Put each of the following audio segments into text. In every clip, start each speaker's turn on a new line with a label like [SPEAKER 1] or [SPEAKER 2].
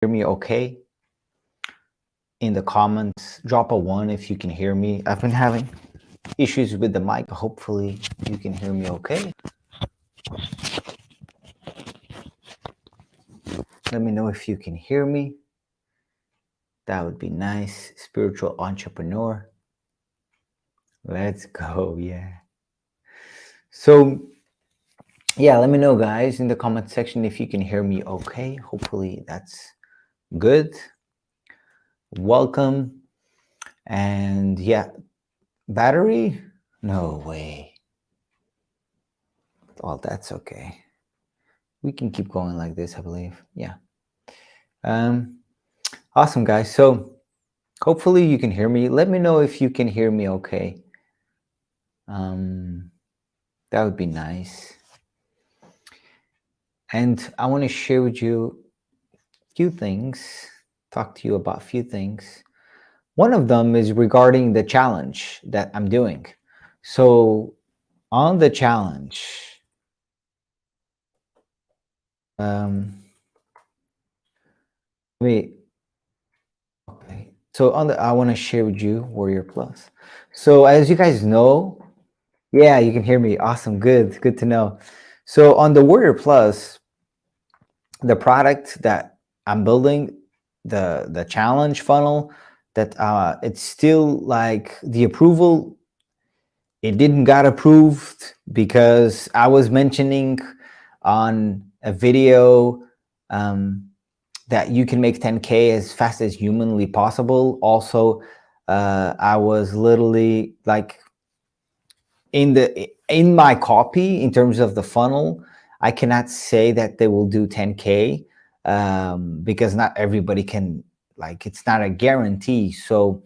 [SPEAKER 1] hear me okay? In the comments, drop a 1 if you can hear me. I've been having issues with the mic. Hopefully you can hear me okay. Let me know if you can hear me. That would be nice. Spiritual entrepreneur. Let's go, yeah. So, yeah, let me know, guys, in the comment section if you can hear me okay. Hopefully that's good. Welcome. And yeah, battery? No way. Oh, that's okay. We can keep going like this, I believe. Yeah. Awesome, guys. So hopefully you can hear me. Let me know if you can hear me okay. That would be nice. And I want to share with you a few things, talk to you about a few things. One of them is regarding the challenge that I'm doing. So on the challenge, wait, okay. So on the, I want to share with you Warrior Plus. So as you guys know, yeah, you can hear me. Awesome. Good to know. So on the Warrior Plus, the product that I'm building, the challenge funnel, that it's still like the approval, it didn't got approved because I was mentioning on a video that you can make 10K as fast as humanly possible. Also, I was literally like in my copy in terms of the funnel, I cannot say that they will do 10K because not everybody can, like, it's not a guarantee. So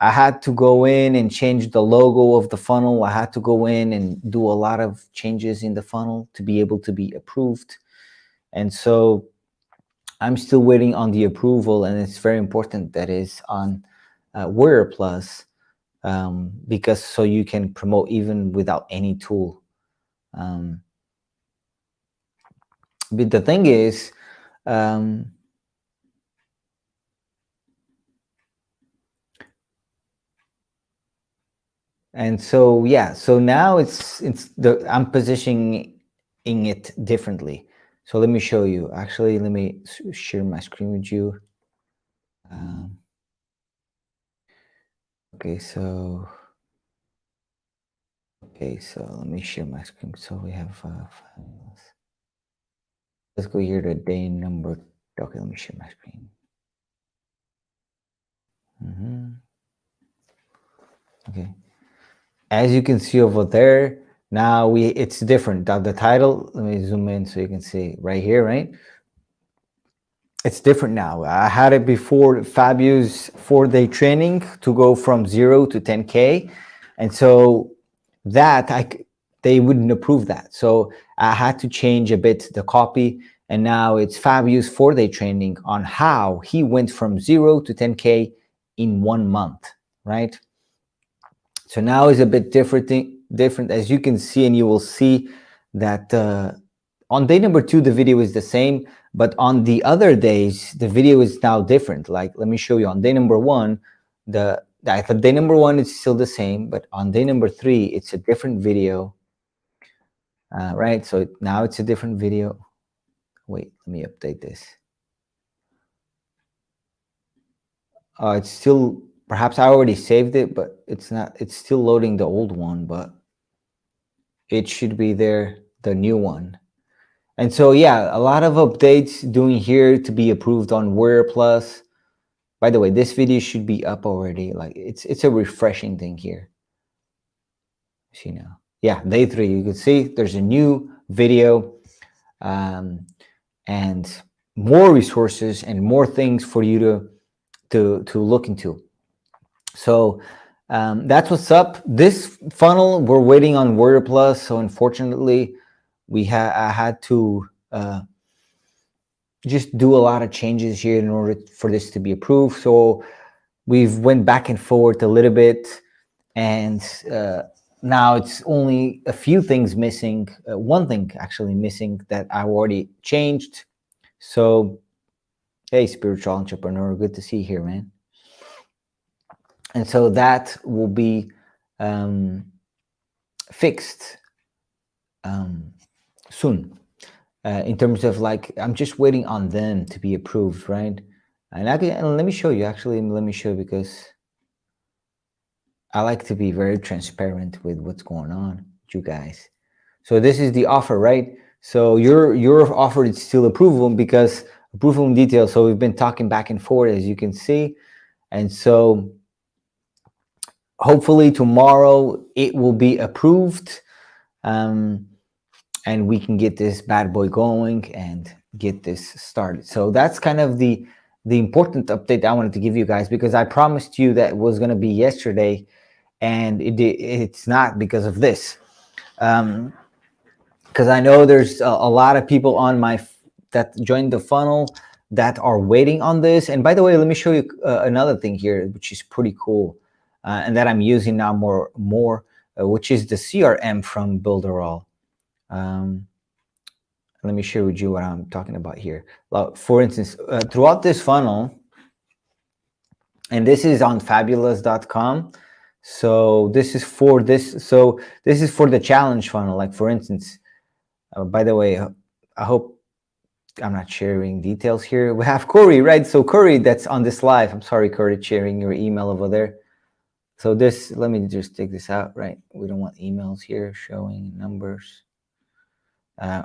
[SPEAKER 1] I had to go in and change the logo of the funnel. I had to go in and do a lot of changes in the funnel to be able to be approved. And so I'm still waiting on the approval, and it's very important that is on Warrior Plus, because so you can promote even without any tool. But the thing is, and so yeah, so now I'm positioning it differently. So let me show you. Actually, let me share my screen with you. Okay, so let me share my screen. So we have let's go here to day number. Okay, let me share my screen. Okay, as you can see over there, now it's different. The title, let me zoom in so you can see right here, right? It's different now. I had it before, Fabio's 4-day training to go from 0 to 10K. And so that they wouldn't approve that. So I had to change a bit the copy. And now it's Fabio's 4-day training on how he went from 0 to 10K in 1 month, right? So now is a bit different, as you can see, and you will see that on day number 2, the video is the same, but on the other days, the video is now different. Like, let me show you on day number 1, day number 1 is still the same, but on day number 3, it's a different video, right? So now it's a different video. Wait, let me update this. It's still, perhaps I already saved it, but it's not, it's still loading the old one, but it should be there, the new one. And so, yeah, a lot of updates doing here to be approved on Warrior Plus. By the way, this video should be up already. Like, it's a refreshing thing here. See now, yeah, day 3, you can see there's a new video and more resources and more things for you to look into. So that's what's up. This funnel, we're waiting on Warrior Plus. So unfortunately, I had to just do a lot of changes here in order for this to be approved. So we've went back and forth a little bit, and now it's only a few things missing. One thing actually missing that I already changed. So Hey, spiritual entrepreneur, good to see you here, man. And so that will be fixed soon. In terms of like, I'm just waiting on them to be approved, right? And let me show you. Actually, let me show you, because I like to be very transparent with what's going on with you guys. So this is the offer, right? So your offer is still approval, because approval in detail. So we've been talking back and forth, as you can see, and so hopefully tomorrow it will be approved, and we can get this bad boy going and get this started. So that's kind of the important update I wanted to give you guys, because I promised you that was going to be yesterday, and it's not, because of this. Because I know there's a lot of people on that joined the funnel that are waiting on this. And by the way, let me show you another thing here, which is pretty cool, and that I'm using now more, which is the CRM from Builderall. Let me share with you what I'm talking about here. For instance, throughout this funnel, and this is on fabulous.com. So this is for this. So this is for the challenge funnel. Like, for instance, by the way, I hope I'm not sharing details here. We have Corey, right? So Corey, that's on this live. I'm sorry, Corey, sharing your email over there. So this, let me just take this out, right? We don't want emails here showing numbers.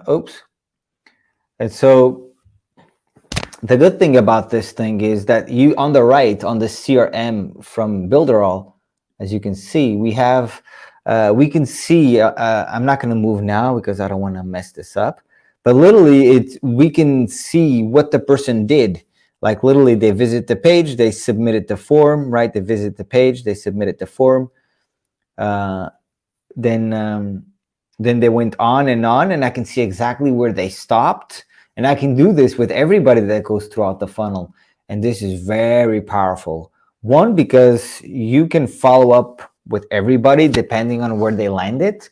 [SPEAKER 1] Oops. And so the good thing about this thing is that you, on the right, on the CRM from Builderall, as you can see, we have, we can see, I'm not going to move now because I don't want to mess this up, but literally we can see what the person did. Like, literally, they visit the page, they submitted the form, right? They visit the page, they submitted the form. Then they went on, and I can see exactly where they stopped. And I can do this with everybody that goes throughout the funnel. And this is very powerful. One, because you can follow up with everybody depending on where they landed.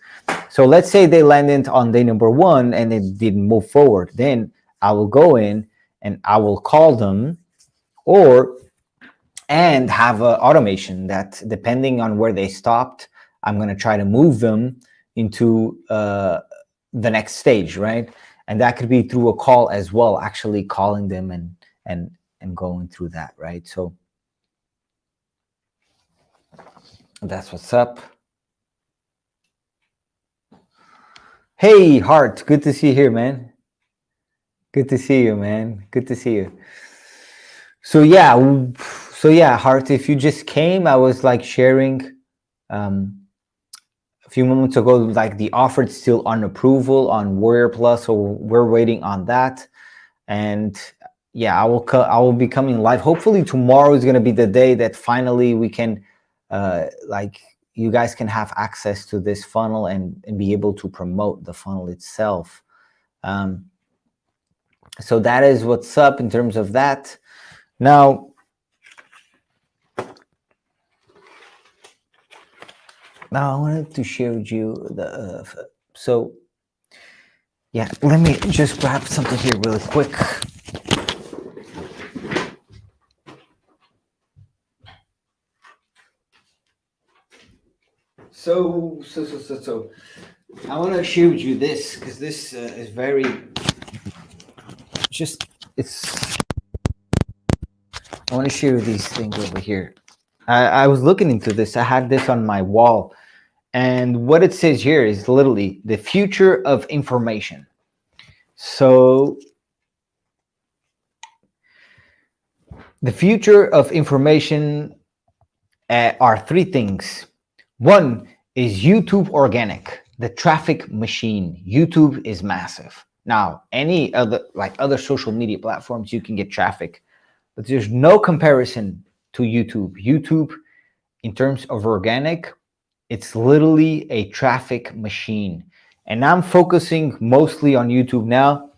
[SPEAKER 1] So let's say they landed on day number 1 and they didn't move forward. Then I will go in and I will call them, and have an automation that, depending on where they stopped, I'm going to try to move them into the next stage, right? And that could be through a call as well, actually calling them and going through that, right? So that's what's up. Hey, Hart, good to see you here, man. Good to see you, man. Good to see you. So yeah, Hart, if you just came, I was like sharing a few moments ago, like, the offer is still on approval on Warrior Plus, so we're waiting on that. And yeah, I will be coming live. Hopefully tomorrow is going to be the day that finally we can, like, you guys can have access to this funnel and be able to promote the funnel itself. So that is what's up in terms of that. Now, I wanted to share with you so yeah, let me just grab something here really quick. So I want to share with you this, because this is very I want to share these things over here. I was looking into this. I had this on my wall, and what it says here is literally the future of information. So the future of information are 3 things. One is YouTube organic, the traffic machine. YouTube is massive. Now, any other social media platforms, you can get traffic, but there's no comparison to YouTube. YouTube, in terms of organic, it's literally a traffic machine. And I'm focusing mostly on YouTube now.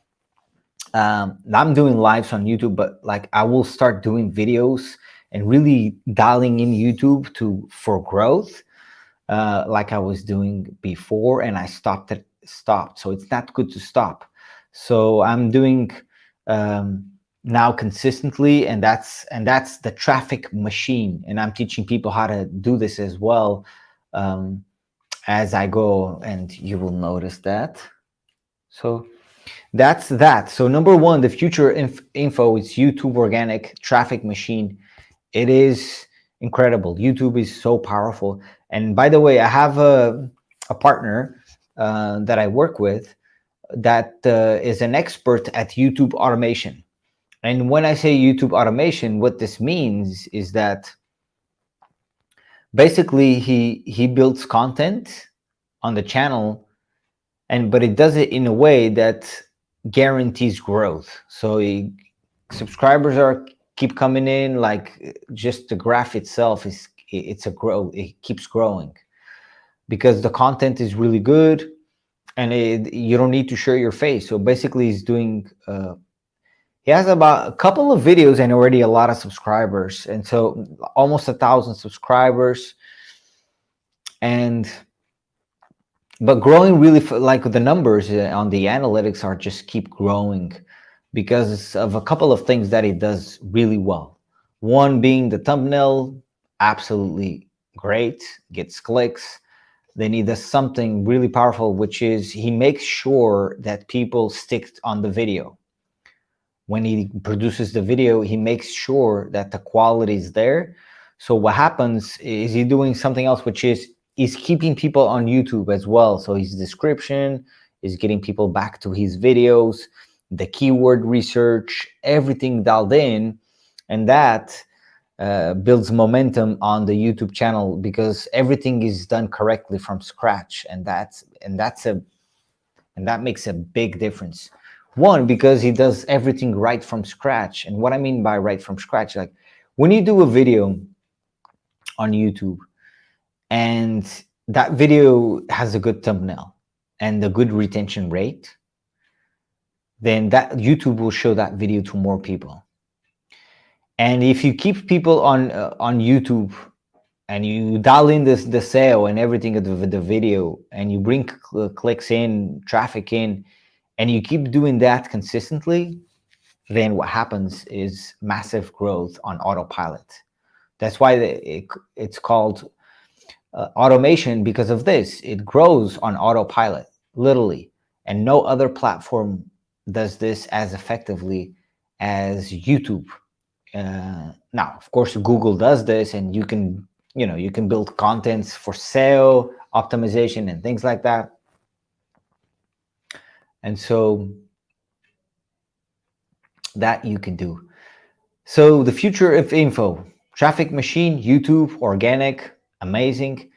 [SPEAKER 1] I'm doing lives on YouTube, but like, I will start doing videos and really dialing in YouTube for growth, like I was doing before, and I stopped. So it's not good to stop. So I'm doing now consistently, and that's the traffic machine. And I'm teaching people how to do this as well as I go, and you will notice that. So that's that. So number one, the future info is YouTube organic traffic machine. It is incredible. YouTube is so powerful. And by the way, I have a partner that I work with that is an expert at YouTube automation. And when I say YouTube automation, what this means is that basically he builds content on the channel, but it does it in a way that guarantees growth. So subscribers keep coming in, like just the graph itself it's a grow. It keeps growing because the content is really good, and you don't need to share your face. So basically, he's doing. He has about a couple of videos and already a lot of subscribers, and so almost 1,000 subscribers, but growing really, like the numbers on the analytics are just keep growing because of a couple of things that he does really well. One being the thumbnail, absolutely great, gets clicks. Then he does something really powerful, which is he makes sure that people stick on the video. When he produces the video, he makes sure that the quality is there. So what happens is he's doing something else, which is he's keeping people on YouTube as well. So his description is getting people back to his videos, the keyword research, everything dialed in, and that builds momentum on the YouTube channel because everything is done correctly from scratch, and that makes a big difference. One, because he does everything right from scratch. And what I mean by right from scratch, like when you do a video on YouTube and that video has a good thumbnail and a good retention rate, then that YouTube will show that video to more people. And if you keep people on YouTube and you dial in the sale and everything of the video, and you bring clicks in, traffic in, and you keep doing that consistently, then what happens is massive growth on autopilot. That's why it's called automation, because of this. It grows on autopilot, literally. And no other platform does this as effectively as YouTube. Now, of course, Google does this, and you can build contents for SEO optimization and things like that. And so that you can do. So the future of info, traffic machine, YouTube, organic, amazing.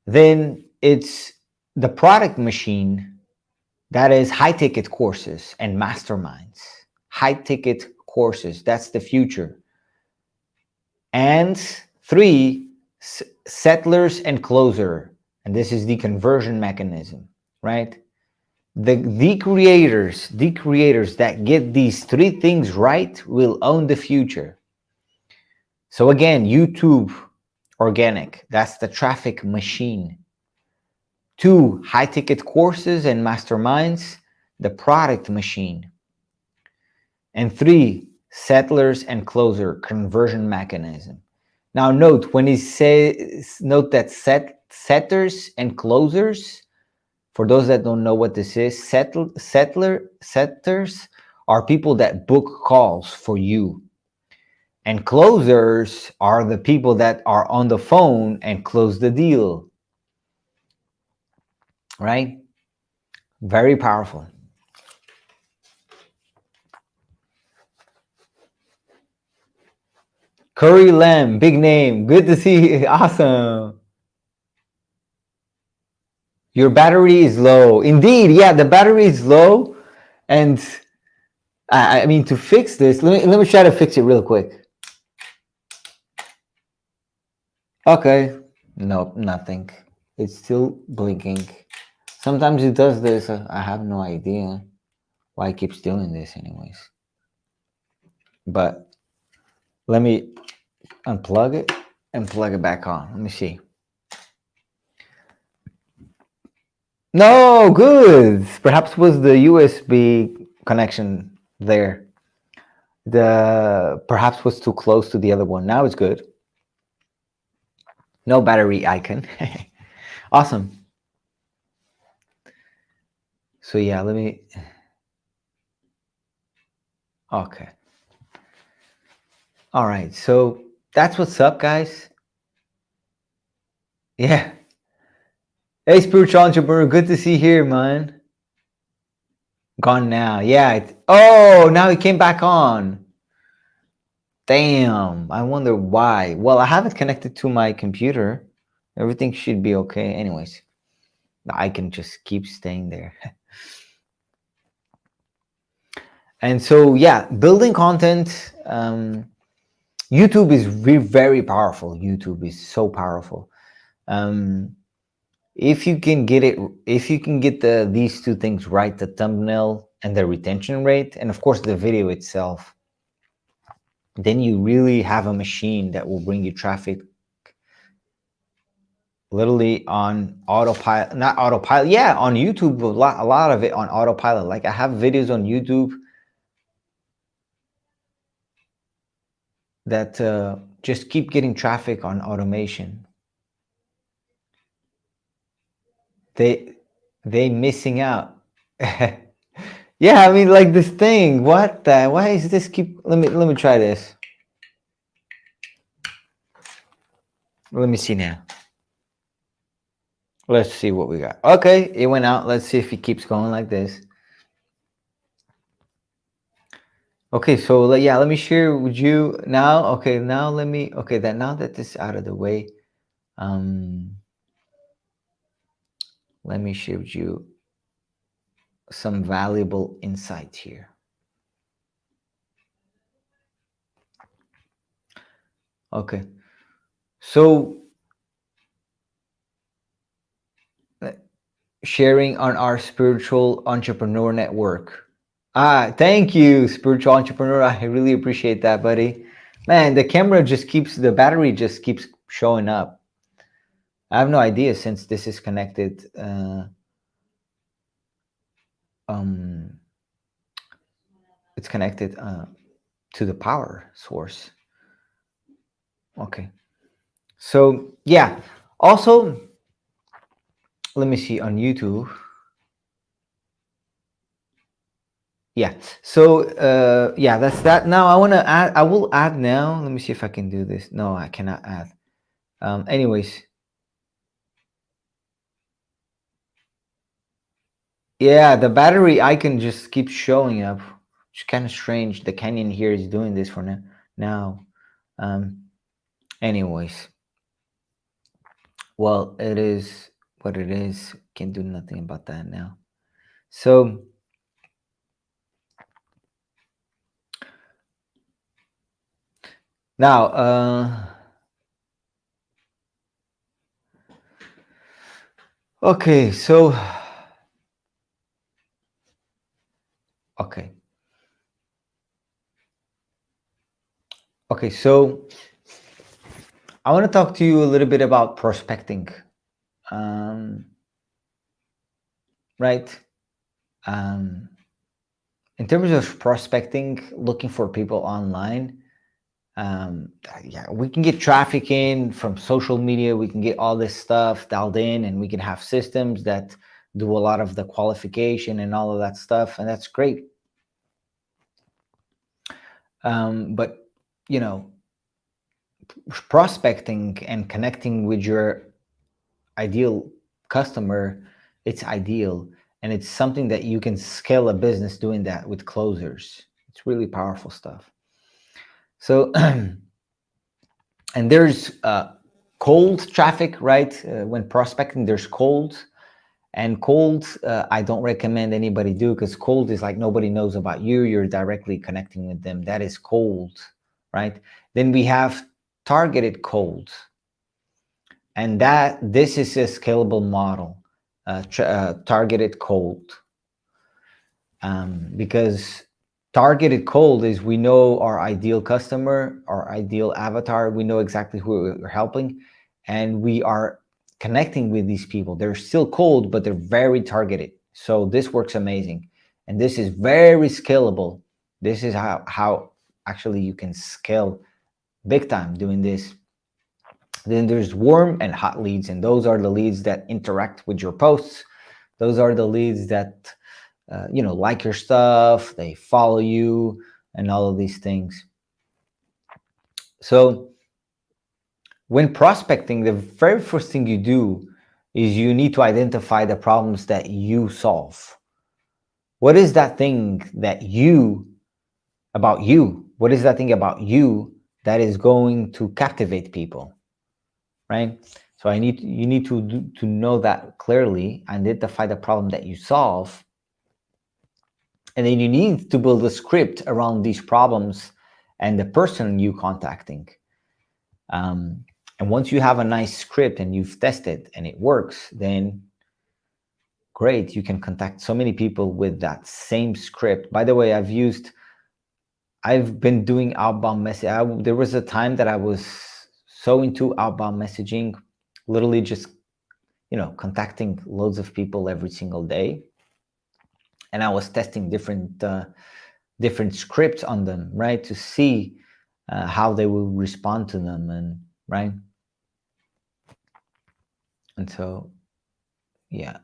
[SPEAKER 1] Then it's the product machine, that is high ticket courses and masterminds. High ticket courses, that's the future. And 3, settlers and closer. And this is the conversion mechanism, right? The creators that get these 3 things right will own the future. So again, YouTube organic, that's the traffic machine. 2, high ticket courses and masterminds, the product machine. And 3, settlers and closer, conversion mechanism. Now note, when he says, note that setters and closers, for those that don't know what this is, setters are people that book calls for you. And closers are the people that are on the phone and close the deal. Right? Very powerful. Curry Lamb, big name. Good to see you. Awesome. Your battery is low. Indeed, yeah, the battery is low. And I mean, to fix this, let me try to fix it real quick. Okay. Nope, nothing. It's still blinking. Sometimes it does this. I have no idea why it keeps doing this anyways. But let me unplug it and plug it back on. Let me see. No, good. Perhaps was the USB connection there. The perhaps was too close to the other one. Now it's good. No battery icon. Awesome. So yeah, let me. Okay. All right. So that's what's up, guys. Yeah. Hey, spiritual entrepreneur. Good to see you here, man. Gone now. Yeah. Oh, now he came back on. Damn. I wonder why. Well, I have it connected to my computer. Everything should be okay. Anyways, I can just keep staying there. And so, yeah, building content. YouTube is very powerful. YouTube is so powerful. If you can get it, if you can get these two things right, the thumbnail and the retention rate, and of course the video itself, then you really have a machine that will bring you traffic literally on autopilot. Not autopilot, yeah, on YouTube, a lot of it on autopilot. Like I have videos on YouTube that just keep getting traffic on automation. They missing out. Yeah, I mean, like this thing. What the? Why is this keep? Let me try this. Let me see now. Let's see what we got. Okay, it went out. Let's see if it keeps going like this. Okay, so yeah, let me share with you now. Okay, now let me. Okay, that now that this is out of the way, let me share with you some valuable insights here. Okay, so sharing on our spiritual entrepreneur network. Thank you, spiritual entrepreneur. I really appreciate that, buddy. Man, the camera just keeps, the battery just keeps showing up. I have no idea since this is connected. It's connected to the power source. Okay. So yeah. Also, let me see on YouTube. Yeah. So yeah, that's that. Now I want to add. I will add now. Let me see if I can do this. No, I cannot add. Anyways. Yeah, the battery icon just keeps showing up. It's kind of strange. The Canyon here is doing this for now. Anyways, well, it is what it is. Can't do nothing about that now. So now, okay, so okay. Okay, so I want to talk to you a little bit about prospecting. Right? In terms of prospecting, looking for people online, yeah, we can get traffic in from social media. We can get all this stuff dialed in, and we can have systems that do a lot of the qualification and all of that stuff, and that's great. But you know, prospecting and connecting with your ideal customer, it's ideal, and it's something that you can scale a business doing that with closers. It's really powerful stuff. So and there's cold traffic, right? When prospecting, there's cold, and cold I don't recommend anybody do, because cold is like nobody knows about you, you're directly connecting with them. That is cold, right? Then we have targeted cold, and this is a scalable model, targeted cold, because targeted cold is, we know our ideal customer, our ideal avatar, we know exactly who we're helping, and we are connecting with these people. They're still cold, but they're very targeted. So this works amazing, and this is very scalable. This is how actually you can scale big time doing this. Then there's warm and hot leads, and those are the leads that interact with your posts. Those are the leads that like your stuff, they follow you, and all of these things. So when prospecting, the very first thing you do is you need to identify the problems that you solve. What is that thing about you? What is that thing about you that is going to captivate people, right? So you need to know that clearly, identify the problem that you solve, and then you need to build a script around these problems and the person you contacting. And once you have a nice script and you've tested and it works, then great, you can contact so many people with that same script. By the way, I've been doing outbound message. There was a time that I was so into outbound messaging, literally just contacting loads of people every single day, and I was testing different scripts on them, right, to see how they will respond to them, and right. And so, yeah.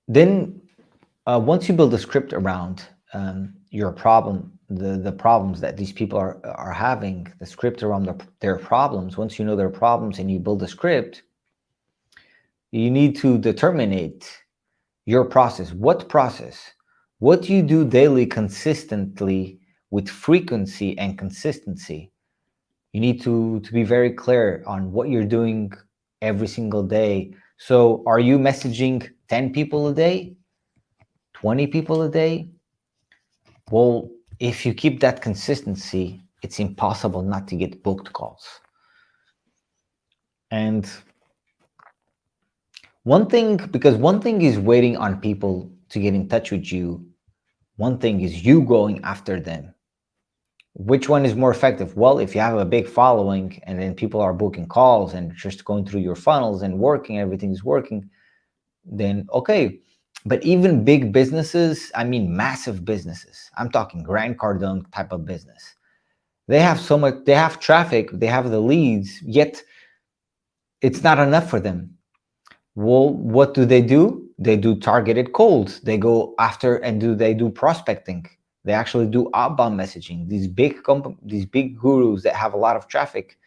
[SPEAKER 1] Then once you build a script around your problem, the problems that these people are having, the script around their problems, once you know their problems and you build a script, you need to determine your process. What process? What you do daily consistently with frequency and consistency. You need to be very clear on what you're doing every single day. So are you messaging 10 people a day? 20 people a day? Well, if you keep that consistency, it's impossible not to get booked calls. And one thing is waiting on people to get in touch with you. One thing is you going after them. Which one is more effective? Well, if you have a big following and then people are booking calls and just going through your funnels and working, everything is working, then okay. But even big businesses, I mean massive businesses, I'm talking Grant Cardone type of business, they have so much, they have traffic, they have the leads, yet it's not enough for them. Well, what do? They do targeted colds. They go after and they do prospecting. They actually do outbound messaging. These big gurus that have a lot of traffic,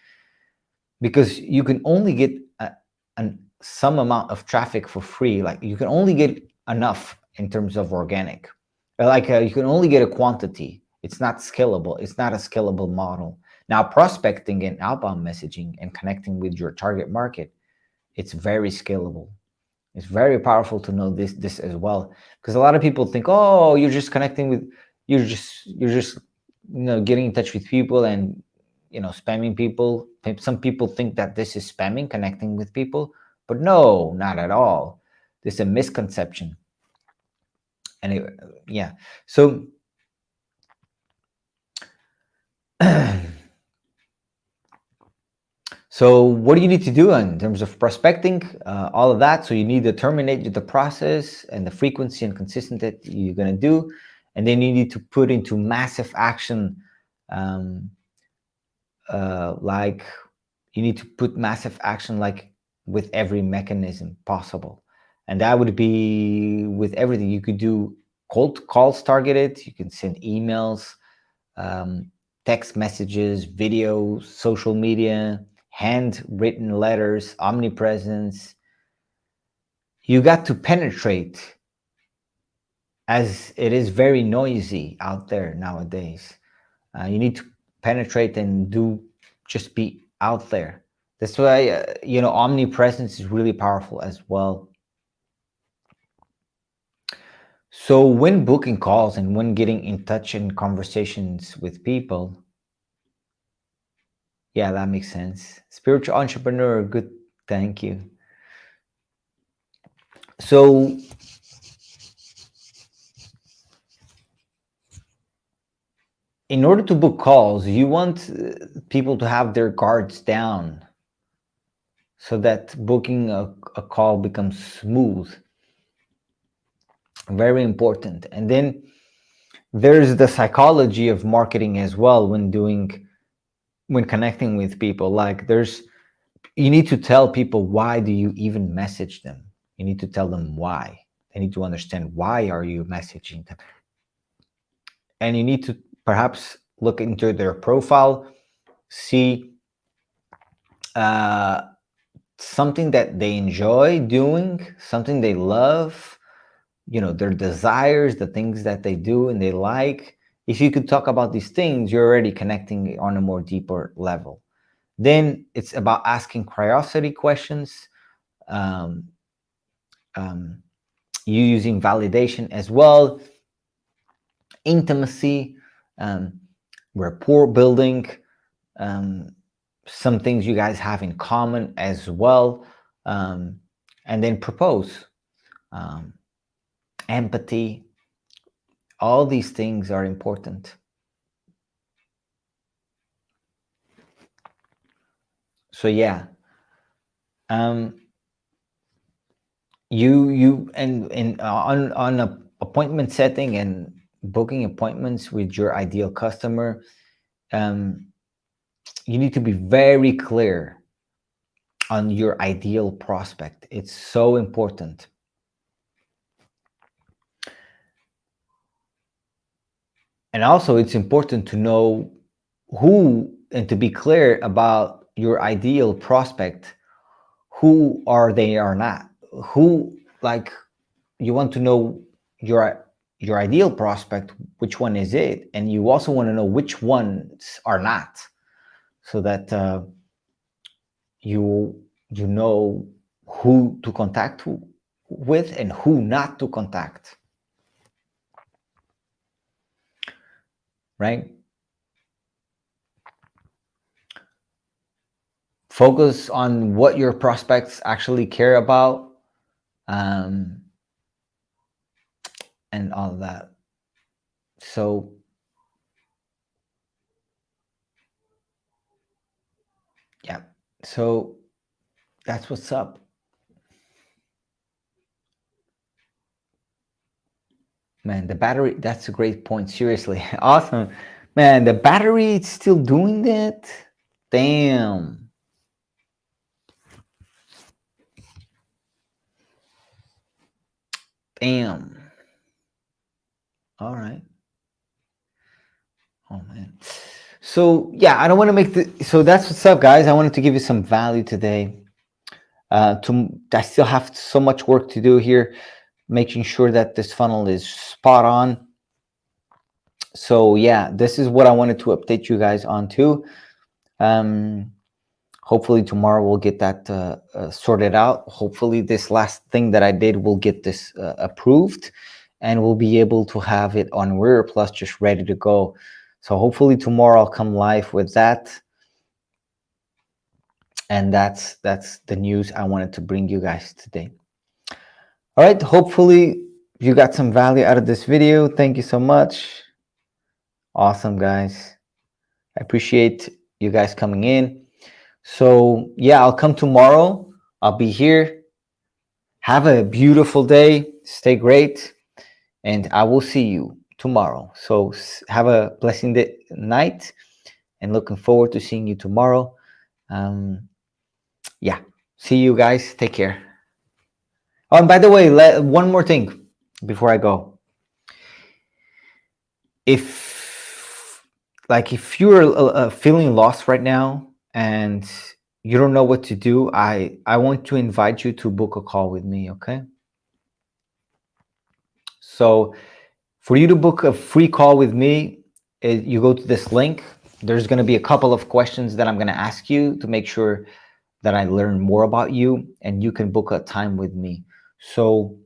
[SPEAKER 1] because you can only get some amount of traffic for free. Like you can only get enough in terms of organic. You can only get a quantity. It's not scalable. It's not a scalable model. Now, prospecting and outbound messaging and connecting with your target market, it's very scalable. It's very powerful to know this as well, because a lot of people think, oh, you're just connecting with, you're just getting in touch with people and spamming people. Some people think that this is spamming, connecting with people, but no, not at all. This is a misconception. Anyway, yeah. So so what do you need to do in terms of prospecting? All of that. So you need to terminate the process and the frequency and consistency that you're going to do. And then you need to put into massive action, like you need to put massive action like with every mechanism possible. And that would be with everything. You could do cold calls targeted. You can send emails, text messages, videos, social media, handwritten letters, omnipresence. You got to penetrate, as it is very noisy out there nowadays. You need to penetrate and just be out there. That's why omnipresence is really powerful as well. So when booking calls and when getting in touch in conversations with people, yeah, that makes sense. Spiritual entrepreneur, good, thank you. So in order to book calls, you want people to have their guards down so that booking a call becomes smooth, Very important. And then there's the psychology of marketing as well when connecting with people. Like you need to tell people, why do you even message them? You need to tell them why. They need to understand, why are you messaging them? And you need to perhaps look into their profile, see something that they enjoy doing, something they love, their desires, the things that they do and they like. If you could talk about these things, you're already connecting on a more deeper level. Then it's about asking curiosity questions, um, you using validation as well, intimacy, rapport building, some things you guys have in common as well, and then propose, empathy. All these things are important. So yeah, you and on a appointment setting and booking appointments with your ideal customer, you need to be very clear on your ideal prospect. It's so important. And also it's important to know who, and to be clear about your ideal prospect. Who are they or not? Who, like, you want to know your ideal prospect, which one is it? And you also want to know which ones are not, so that you know who to contact with and who not to contact, right? Focus on what your prospects actually care about, and all of that. So yeah, so that's what's up. Man, the battery, that's a great point. Seriously. Awesome. Man, the battery is still doing that? Damn. Damn. All right. Oh man. So yeah, I don't want to make so that's what's up, guys. I wanted to give you some value today. I still have so much work to do here, making sure that this funnel is spot on. So yeah, this is what I wanted to update you guys on too. Hopefully tomorrow we'll get that sorted out. Hopefully this last thing that I did will get this approved, and we'll be able to have it on Warrior Plus just ready to go. So hopefully tomorrow I'll come live with that. And that's the news I wanted to bring you guys today. All right, hopefully you got some value out of this video. Thank you so much. Awesome, guys. I appreciate you guys coming in. So yeah, I'll come tomorrow. I'll be here. Have a beautiful day. Stay great. And I will see you tomorrow. So have a blessing night, and looking forward to seeing you tomorrow. Yeah, see you guys. Take care. Oh, and by the way, one more thing before I go. If you're feeling lost right now and you don't know what to do, I want to invite you to book a call with me, okay? So for you to book a free call with me, you go to this link. There's going to be a couple of questions that I'm going to ask you to make sure that I learn more about you, and you can book a time with me. So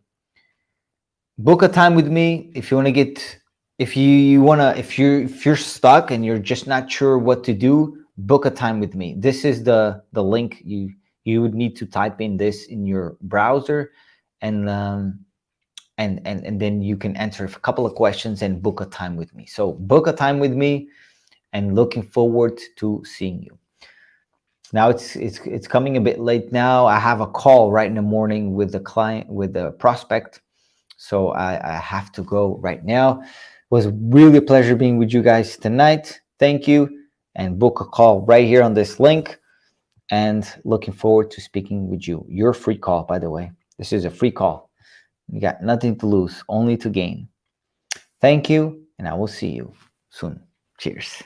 [SPEAKER 1] book a time with me if you want to get, if you're stuck and you're just not sure what to do, book a time with me. This is the link. You would need to type in this in your browser, and then you can answer a couple of questions and book a time with me. So book a time with me, and looking forward to seeing you. Now it's coming a bit late now. I have a call right in the morning with the client, with the prospect. So I have to go right now. It was really a pleasure being with you guys tonight. Thank you. And book a call right here on this link. And looking forward to speaking with you. Your free call, by the way. This is a free call. You got nothing to lose, only to gain. Thank you, and I will see you soon. Cheers.